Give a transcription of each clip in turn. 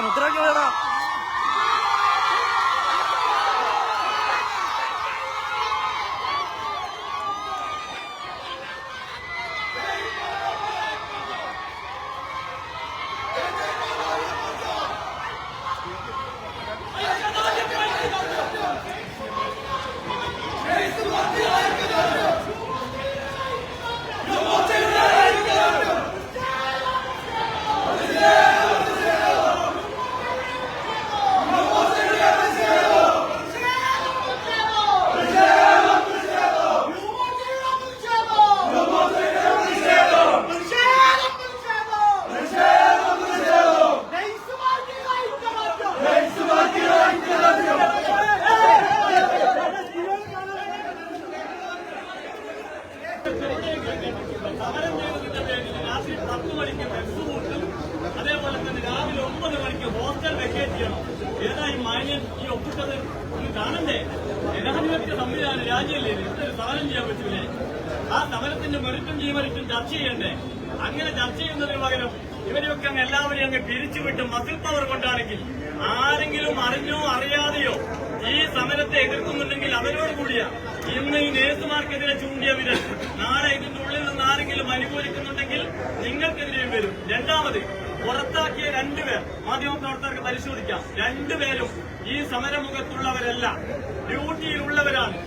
മുദ്രാവാക്യം സമരം ചെയ്തതിന്റെ പേരിൽ രാത്രി 10 മണിക്ക് ബസ് കൂട്ടും, അതേപോലെ തന്നെ രാവിലെ 9 മണിക്ക് ഹോസ്റ്റൽ വെക്കേറ്റ് ചെയ്യണം. ഏതായി മാന്യൻ ഈ ഒപ്പിട്ടത് ഒന്ന് കാണണ്ടേ? ജനാധിപത്യ സംവിധാനം രാജ്യമല്ലേ, എന്തൊരു സമരം ചെയ്യാൻ പറ്റൂലേ? ആ സമരത്തിന്റെ മെറിറ്റും ജീവരിറ്റും ചർച്ച ചെയ്യണ്ടേ? അങ്ങനെ ചർച്ച ചെയ്യുന്നതിന് പകരം ഇവരെയൊക്കെ അങ്ങ് എല്ലാവരെയും അങ്ങ് പിരിച്ചുവിട്ട് മസിൽ പവർ കൊണ്ടാണെങ്കിൽ ആരെങ്കിലും അറിഞ്ഞോ അറിയാതെയോ ഈ സമരത്തെ എതിർക്കുന്നുണ്ടെങ്കിൽ അവരോട് കൂടിയാ ഇന്ന് ഈ നേഴ്സുമാർക്കെതിരെ ചൂണ്ടിയ വിരൽ നാളെ ഇതിന്റെ ഉള്ളിൽ നിന്ന് ആരെങ്കിലും അനുകൂലിക്കുന്നുണ്ടെങ്കിൽ നിങ്ങൾക്കെതിരെയും വരും. രണ്ടാമത്, പുറത്താക്കിയ 2 പേർ മാധ്യമപ്രവർത്തകർക്ക് പരിശോധിക്കാം. 2 പേരും ഈ സമരമുഖത്തുള്ളവരല്ല, ഡ്യൂട്ടിയിലുള്ളവരാണ്.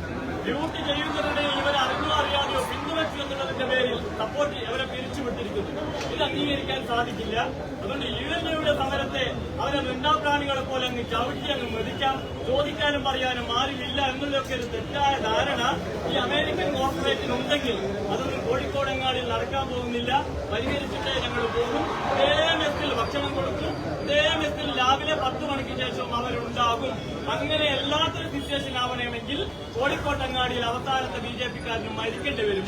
ഡ്യൂട്ടി ചെയ്യുന്നതിനിടയിൽ ഇവർ അറിഞ്ഞോ അറിയാതെയോ പിന്തുണച്ചു എന്നുള്ളതിന്റെ പേരിൽ സപ്പോർട്ട് അവരെ പിരിച്ചുവിട്ടിരിക്കുന്നു. ഇത് അംഗീകരിക്കാൻ സാധിക്കില്ല. അതുകൊണ്ട് യുഎൻഒയുടെ സമരത്തെ അവരെ വൃന്ദാപ്രാണികളെ പോലെ അങ്ങ് ചവിട്ടി അങ്ങ് മെതിക്കാം. ചോദിക്കാനും പറയാനും ആരുമില്ല എന്നുള്ളതൊക്കെ ഒരു തെറ്റായ ധാരണ ഈ അമേരിക്കൻ കോർപ്പറേറ്റിനുണ്ടെങ്കിൽ അതൊന്നും കോഴിക്കോടങ്ങാടിൽ നടക്കാൻ പോകുന്നില്ല. പരിഹരിച്ചിട്ടേ ഞങ്ങൾ പോകും. ഇതേ മെസ്സിൽ ഭക്ഷണം കൊടുക്കും, ഇതേ മെസ്സിൽ രാവിലെ 10 മണിക്ക് ശേഷവും അവരുണ്ടാകും. അങ്ങനെ എല്ലാത്തൊരു സിറ്റുവേഷൻ ആവണമെങ്കിൽ കോഴിക്കോട്ടങ്ങാടിയിൽ അവസാനത്തെ BJP-ക്കാരനും മരിക്കേണ്ടി വരും.